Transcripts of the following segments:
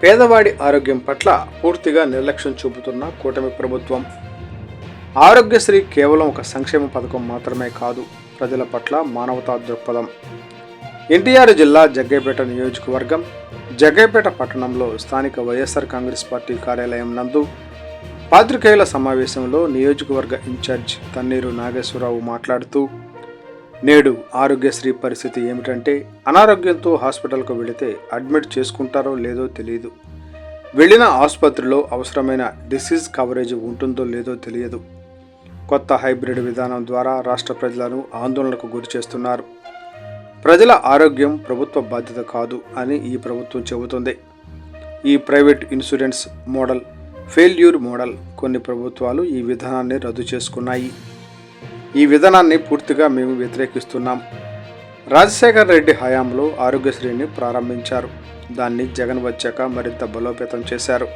పేదవాడి ఆరోగ్యం పట్ల పూర్తిగా నిర్లక్ష్యం చూపుతున్న కూటమి ప్రభుత్వం. ఆరోగ్యశ్రీ కేవలం ఒక సంక్షేమ పథకం మాత్రమే కాదు, ప్రజల పట్ల మానవతా దృక్పథం. ఎన్టీఆర్ జిల్లా జగ్గైపేట నియోజకవర్గం జగ్గైపేట పట్టణంలో స్థానిక వైఎస్ఆర్ కాంగ్రెస్ పార్టీ కార్యాలయం నందు పాత్రికేయుల సమావేశంలో నియోజకవర్గ ఇన్ఛార్జ్ తన్నీరు నాగేశ్వరరావు మాట్లాడుతూ, నేడు ఆరోగ్యశ్రీ పరిస్థితి ఏమిటంటే అనారోగ్యంతో హాస్పిటల్కు వెళితే అడ్మిట్ చేసుకుంటారో లేదో తెలియదు. వెళ్ళిన ఆసుపత్రిలో అవసరమైన డిసీజ్ కవరేజ్ ఉంటుందో లేదో తెలియదు. కొత్త హైబ్రిడ్ విధానం ద్వారా రాష్ట్ర ప్రజలను ఆందోళనకు గురి చేస్తున్నారు. ప్రజల ఆరోగ్యం ప్రభుత్వ బాధ్యత కాదు అని ఈ ప్రభుత్వం చెబుతుంది. ఈ private insurance model failure model. కొన్ని ప్రభుత్వాలు ఈ విధానాన్ని రద్దు చేసుకున్నాయి. ఈ విధానాన్ని పూర్తిగా మేము వ్యతిరేకిస్తున్నాం. రాజశేఖర్ రెడ్డి హయాంలో ఆరోగ్యశ్రీని ప్రారంభించారు. దాన్ని జగన్ వచ్చాక మరింత బలోపేతం చేశారు.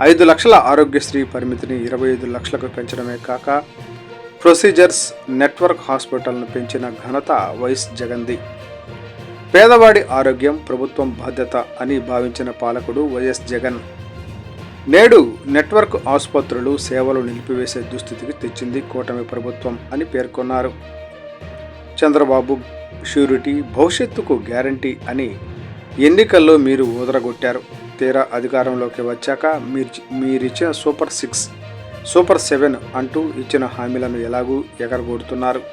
5 లక్షల ఆరోగ్యశ్రీ పరిమితిని 25 లక్షలకు పెంచడమే కాక ప్రొసీజర్స్ నెట్వర్క్ హాస్పిటల్ను పెంచిన ఘనత వైఎస్ జగన్ది. పేదవాడి ఆరోగ్యం ప్రభుత్వం బాధ్యత అని భావించిన పాలకుడు వైఎస్ జగన్. నేడు నెట్వర్క్ ఆసుపత్రులు సేవలు నిలిపివేసే దుస్థితికి తెచ్చింది కూటమి ప్రభుత్వం అని పేర్కొన్నారు. చంద్రబాబు ష్యూరిటీ, భవిష్యత్తుకు గ్యారంటీ అని ఎన్నికల్లో మీరు ఊదరగొట్టారు. తీరా అధికారంలోకి వచ్చాక మీరిచ్చిన సూపర్ 6, సూపర్ 7 అంటూ ఇచ్చిన హామీలను ఎలాగూ ఎగరగొడుతున్నారు.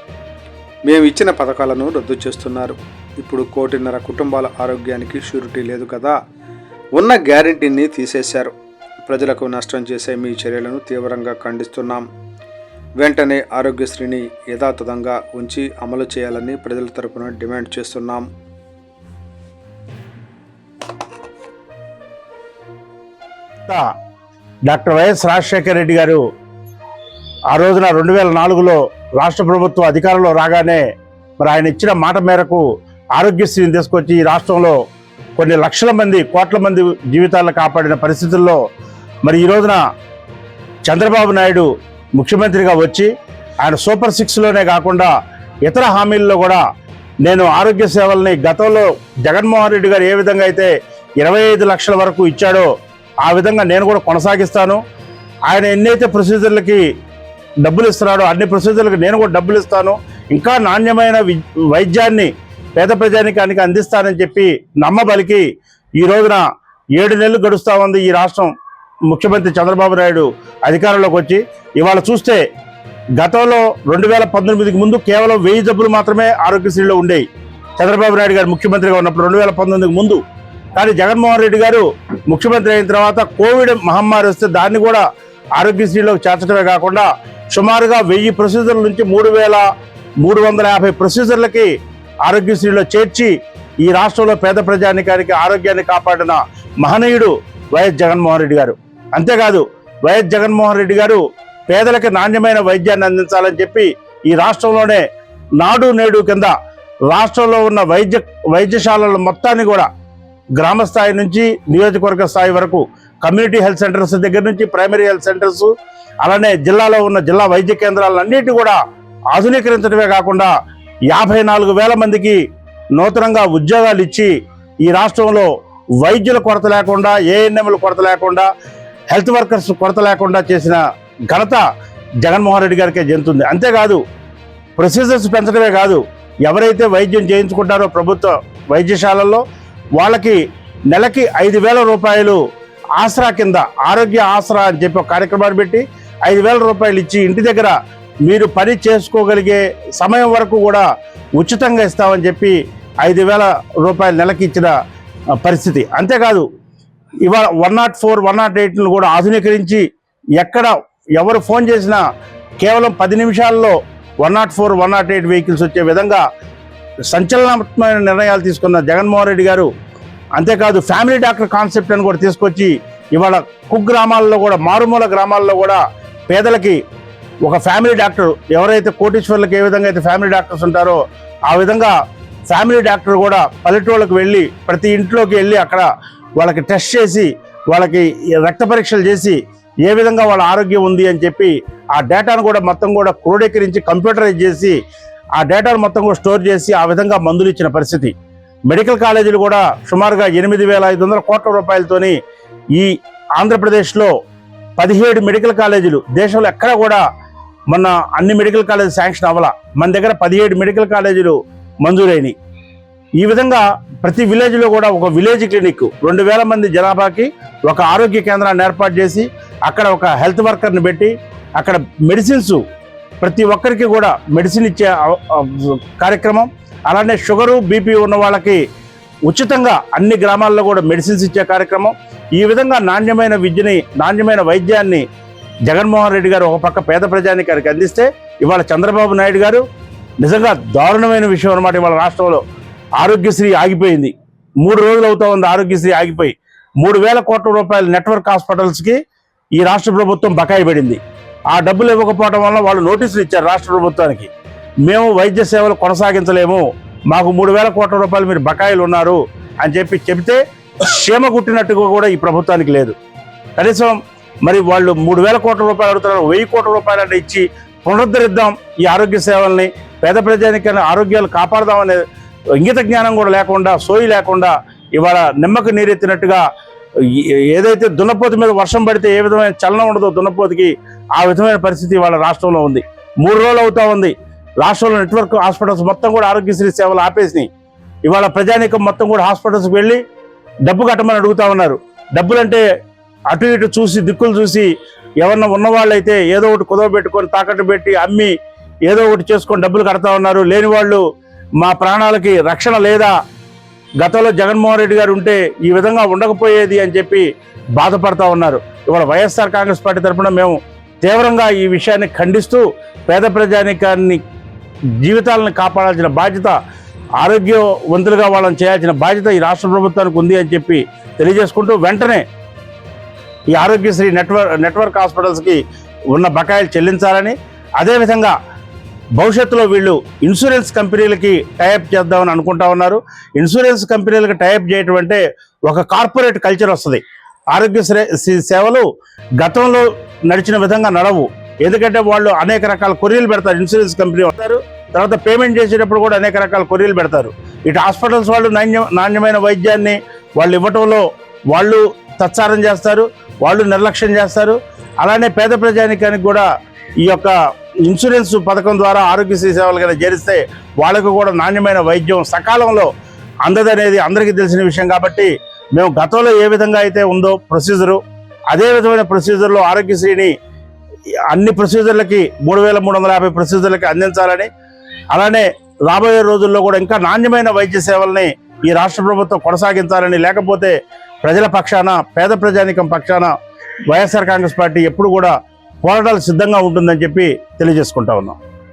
మేము ఇచ్చిన పథకాలను రద్దు చేస్తున్నారు. ఇప్పుడు 1.5 కోటి కుటుంబాల ఆరోగ్యానికి ష్యూరిటీ లేదు కదా, ఉన్న గ్యారంటీని తీసేశారు. ప్రజలకు నష్టం చేసే మీ చర్యలను తీవ్రంగా ఖండిస్తున్నాం. వెంటనే ఆరోగ్యశ్రీని యథాతథంగా ఉంచి అమలు చేయాలని ప్రజల తరపున డిమాండ్ చేస్తున్నాం. డాక్టర్ వైఎస్ రాజశేఖర రెడ్డి గారు ఆ రోజున 2004లో రాష్ట్ర ప్రభుత్వం అధికారంలో రాగానే మరి ఆయన ఇచ్చిన మాట మేరకు ఆరోగ్యశ్రీని తీసుకొచ్చి ఈ రాష్ట్రంలో కొన్ని లక్షల మంది, కోట్ల మంది జీవితాలను కాపాడిన పరిస్థితుల్లో మరి ఈ రోజున చంద్రబాబు నాయుడు ముఖ్యమంత్రిగా వచ్చి ఆయన సూపర్ 6లోనే కాకుండా ఇతర హామీల్లో కూడా నేను ఆరోగ్య సేవల్ని గతంలో జగన్మోహన్ రెడ్డి గారు ఏ విధంగా అయితే 25 లక్షల వరకు ఇచ్చాడో ఆ విధంగా నేను కూడా కొనసాగిస్తాను. ఆయన ఎన్నైతే ప్రొసీజర్లకి డబ్బులు ఇస్తున్నాడో అన్ని ప్రొసీజర్లకు నేను కూడా డబ్బులు ఇస్తాను. ఇంకా నాణ్యమైన వైద్యాన్ని పేద ప్రజానికానికి అందిస్తానని చెప్పి నమ్మబలికి ఈ రోజున 7 నెలలు గడుస్తూ ఉంది ఈ రాష్ట్రం. ముఖ్యమంత్రి చంద్రబాబు నాయుడు అధికారంలోకి వచ్చి ఇవాళ చూస్తే గతంలో 2019కి ముందు కేవలం 1000 జబ్బులు మాత్రమే ఆరోగ్యశ్రీలో ఉండేవి చంద్రబాబు నాయుడు గారు ముఖ్యమంత్రిగా ఉన్నప్పుడు 2019కి ముందు. కానీ జగన్మోహన్ రెడ్డి గారు ముఖ్యమంత్రి అయిన తర్వాత కోవిడ్ మహమ్మారి వస్తే దాన్ని కూడా ఆరోగ్యశ్రీలోకి చేర్చడమే కాకుండా సుమారుగా 1000 ప్రొసీజర్ల నుంచి 3350 ప్రొసీజర్లకి ఆరోగ్యశ్రీలో చేర్చి ఈ రాష్ట్రంలో పేద ప్రజానికానికి ఆరోగ్యాన్ని కాపాడిన మహనీయుడు వైఎస్ జగన్మోహన్ రెడ్డి గారు. అంతేకాదు వైఎస్ జగన్మోహన్ రెడ్డి గారు పేదలకు నాణ్యమైన వైద్యాన్ని అందించాలని చెప్పి ఈ రాష్ట్రంలోనే నాడు నేడు కింద రాష్ట్రంలో ఉన్న వైద్యశాలల మొత్తాన్ని కూడా గ్రామ స్థాయి నుంచి నియోజకవర్గ స్థాయి వరకు కమ్యూనిటీ హెల్త్ సెంటర్స్ దగ్గర నుంచి ప్రైమరీ హెల్త్ సెంటర్స్, అలానే జిల్లాలో ఉన్న జిల్లా వైద్య కేంద్రాలన్నిటి కూడా ఆధునీకరించడమే కాకుండా 54,000 మందికి నూతనంగా ఉద్యోగాలు ఇచ్చి ఈ రాష్ట్రంలో వైద్యుల కొరత లేకుండా, ఏఎన్ఎంల కొరత లేకుండా, హెల్త్ వర్కర్స్ కొరత లేకుండా చేసిన ఘనత జగన్మోహన్ రెడ్డి గారికే చెందుతుంది. అంతేకాదు ప్రొసీజర్స్ పెంచడమే కాదు, ఎవరైతే వైద్యం చేయించుకుంటారో ప్రభుత్వ వైద్యశాలల్లో వాళ్ళకి నెలకి 5,000 రూపాయలు ఆసరా కింద, ఆరోగ్య ఆసరా అని చెప్పి ఒక కార్యక్రమాన్ని పెట్టి 5,000 రూపాయలు ఇచ్చి ఇంటి దగ్గర మీరు పని చేసుకోగలిగే సమయం వరకు కూడా ఉచితంగా ఇస్తామని చెప్పి 5,000 రూపాయలు నెలకి ఇచ్చిన పరిస్థితి. అంతేకాదు ఇవాళ 104, 108ను కూడా ఆధునీకరించి ఎక్కడ ఎవరు ఫోన్ చేసినా కేవలం 10 నిమిషాల్లో 104, 108 వెహికల్స్ వచ్చే విధంగా సంచలనాత్మకమైన నిర్ణయాలు తీసుకున్న జగన్మోహన్ రెడ్డి గారు. అంతేకాదు ఫ్యామిలీ డాక్టర్ కాన్సెప్ట్ అని కూడా తీసుకొచ్చి ఇవాళ కుగ్రామాల్లో కూడా, మారుమూల గ్రామాల్లో కూడా పేదలకి ఒక ఫ్యామిలీ డాక్టర్, ఎవరైతే కోటీశ్వర్లకు ఏ విధంగా అయితే ఫ్యామిలీ డాక్టర్స్ ఉంటారో ఆ విధంగా ఫ్యామిలీ డాక్టర్ కూడా పల్లెటూళ్ళకి వెళ్ళి ప్రతి ఇంట్లోకి వెళ్ళి అక్కడ వాళ్ళకి టెస్ట్ చేసి వాళ్ళకి రక్త పరీక్షలు చేసి ఏ విధంగా వాళ్ళ ఆరోగ్యం ఉంది అని చెప్పి ఆ డేటాను కూడా మొత్తం కూడా క్రోడీకరించి కంప్యూటరైజ్ చేసి ఆ డేటాను మొత్తం కూడా స్టోర్ చేసి ఆ విధంగా మందులు ఇచ్చిన పరిస్థితి. మెడికల్ కాలేజీలు కూడా సుమారుగా 8,500 కోట్ల రూపాయలతోని ఈ ఆంధ్రప్రదేశ్లో 17 మెడికల్ కాలేజీలు, దేశంలో ఎక్కడ కూడా మొన్న అన్ని మెడికల్ కాలేజీ శాంక్షన్ అవ్వాల, మన దగ్గర 17 మెడికల్ కాలేజీలు మంజూరైనవి. ఈ విధంగా ప్రతి విలేజ్లో కూడా ఒక విలేజ్ క్లినిక్, 2,000 మంది జనాభాకి ఒక ఆరోగ్య కేంద్రాన్ని ఏర్పాటు చేసి అక్కడ ఒక హెల్త్ వర్కర్ని పెట్టి అక్కడ మెడిసిన్స్ ప్రతి ఒక్కరికి కూడా మెడిసిన్ ఇచ్చే కార్యక్రమం, అలానే షుగరు బీపీ ఉన్న వాళ్ళకి ఉచితంగా అన్ని గ్రామాల్లో కూడా మెడిసిన్స్ ఇచ్చే కార్యక్రమం. ఈ విధంగా నాణ్యమైన విద్యని, నాణ్యమైన వైద్యాన్ని జగన్మోహన్ రెడ్డి గారు ఒక పక్క పేద ప్రజానికానికి అందిస్తే, ఇవాళ చంద్రబాబు నాయుడు గారు నిజంగా దారుణమైన విషయం అన్నమాట. ఇవాళ రాష్ట్రంలో ఆరోగ్యశ్రీ ఆగిపోయింది. 3 రోజులు అవుతా ఉంది ఆరోగ్యశ్రీ ఆగిపోయి. 3,000 కోట్ల రూపాయల నెట్వర్క్ హాస్పిటల్స్కి ఈ రాష్ట్ర ప్రభుత్వం బకాయి పడింది. ఆ డబ్బులు ఇవ్వకపోవడం వల్ల వాళ్ళు నోటీసులు ఇచ్చారు రాష్ట్ర ప్రభుత్వానికి, మేము వైద్య సేవలు కొనసాగించలేము, మాకు 3,000 కోట్ల రూపాయలు మీరు బకాయిలు ఉన్నారు అని చెప్తే క్షేమ గుట్టినట్టుగా కూడా ఈ ప్రభుత్వానికి లేదు. కనీసం మరి వాళ్ళు 3,000 కోట్ల రూపాయలు అడుగుతున్నారు, 1,000 కోట్ల రూపాయలు ఇచ్చి పునరుద్ధరిద్దాం ఈ ఆరోగ్య సేవల్ని, పేద ప్రజానికైనా ఆరోగ్యాలు కాపాడదామనే ఇంగిత జ్ఞానం కూడా లేకుండా, సోయి లేకుండా ఇవాళ నిమ్మకు నీరెత్తినట్టుగా ఏదైతే దున్నపోతు మీద వర్షం పడితే ఏ విధమైన చలనం ఉండదో దున్నపోతుకి, ఆ విధమైన పరిస్థితి ఇవాళ రాష్ట్రంలో ఉంది. 3 రోజులు అవుతా ఉంది రాష్ట్రంలో నెట్వర్క్ హాస్పిటల్స్ మొత్తం కూడా ఆరోగ్యశ్రీ సేవలు ఆపేసినాయి. ఇవాళ ప్రజానీకం మొత్తం కూడా హాస్పిటల్స్కి వెళ్ళి డబ్బు కట్టమని అడుగుతా ఉన్నారు. డబ్బులంటే అటు ఇటు చూసి దిక్కులు చూసి ఎవరన్నా ఉన్నవాళ్ళైతే ఏదో ఒకటి కుదవ పెట్టుకొని తాకట్టు పెట్టి అమ్మి ఏదో ఒకటి చేసుకొని డబ్బులు కడతా ఉన్నారు. లేని వాళ్ళు మా ప్రాణాలకి రక్షణ లేదా, గతంలో జగన్మోహన్ రెడ్డి గారు ఉంటే ఈ విధంగా ఉండకపోయేది అని చెప్పి బాధపడతా ఉన్నారు. ఇవాళ వైఎస్ఆర్ కాంగ్రెస్ పార్టీ తరఫున మేము తీవ్రంగా ఈ విషయాన్ని ఖండిస్తూ పేద ప్రజానికాన్ని జీవితాలను కాపాడాల్సిన బాధ్యత, ఆరోగ్యవంతులుగా వాళ్ళని చేయాల్సిన బాధ్యత ఈ రాష్ట్ర ప్రభుత్వానికి ఉంది అని చెప్పి తెలియజేసుకుంటూ, వెంటనే ఈ ఆరోగ్యశ్రీ నెట్వర్క్ హాస్పిటల్స్కి ఉన్న బకాయిలు చెల్లించాలని, అదేవిధంగా భవిష్యత్తులో వీళ్ళు ఇన్సూరెన్స్ కంపెనీలకి టైఅప్ చేద్దామని అనుకుంటా ఉన్నారు. ఇన్సూరెన్స్ కంపెనీలకు టైఅప్ చేయటం అంటే ఒక కార్పొరేట్ కల్చర్ వస్తుంది. ఆరోగ్యశ్రీ సేవలు గతంలో నడిచిన విధంగా నడవు. ఎందుకంటే వాళ్ళు అనేక రకాల కొరియలు పెడతారు, ఇన్సూరెన్స్ కంపెనీ వస్తారు, తర్వాత పేమెంట్ చేసేటప్పుడు కూడా అనేక రకాల కొరియలు పెడతారు. ఇటు హాస్పిటల్స్ వాళ్ళు నాణ్యమైన వైద్యాన్ని వాళ్ళు ఇవ్వటంలో వాళ్ళు తత్సారం చేస్తారు, వాళ్ళు నిర్లక్ష్యం చేస్తారు. అలానే పేద ప్రజానికానికి కూడా ఈ యొక్క ఇన్సూరెన్స్ పథకం ద్వారా ఆరోగ్యశ్రీ సేవలు కనుక చేరిస్తే వాళ్ళకు కూడా నాణ్యమైన వైద్యం సకాలంలో అందదనేది అందరికీ తెలిసిన విషయం. కాబట్టి మేము గతంలో ఏ విధంగా అయితే ఉందో ప్రొసీజరు, అదే విధమైన ప్రొసీజర్లో ఆరోగ్యశ్రీని అన్ని ప్రొసీజర్లకి 3,350 ప్రొసీజర్లకి అందించాలని, అలానే రాబోయే రోజుల్లో కూడా ఇంకా నాణ్యమైన వైద్య సేవల్ని ఈ రాష్ట్ర ప్రభుత్వం కొనసాగించాలని, లేకపోతే ప్రజల పక్షాన, పేద ప్రజానికం పక్షాన వైఎస్ఆర్ కాంగ్రెస్ పార్టీ ఎప్పుడు కూడా పోరాటాలు సిద్ధంగా ఉంటుందని చెప్పి తెలియజేసుకుంటా ఉన్నాం.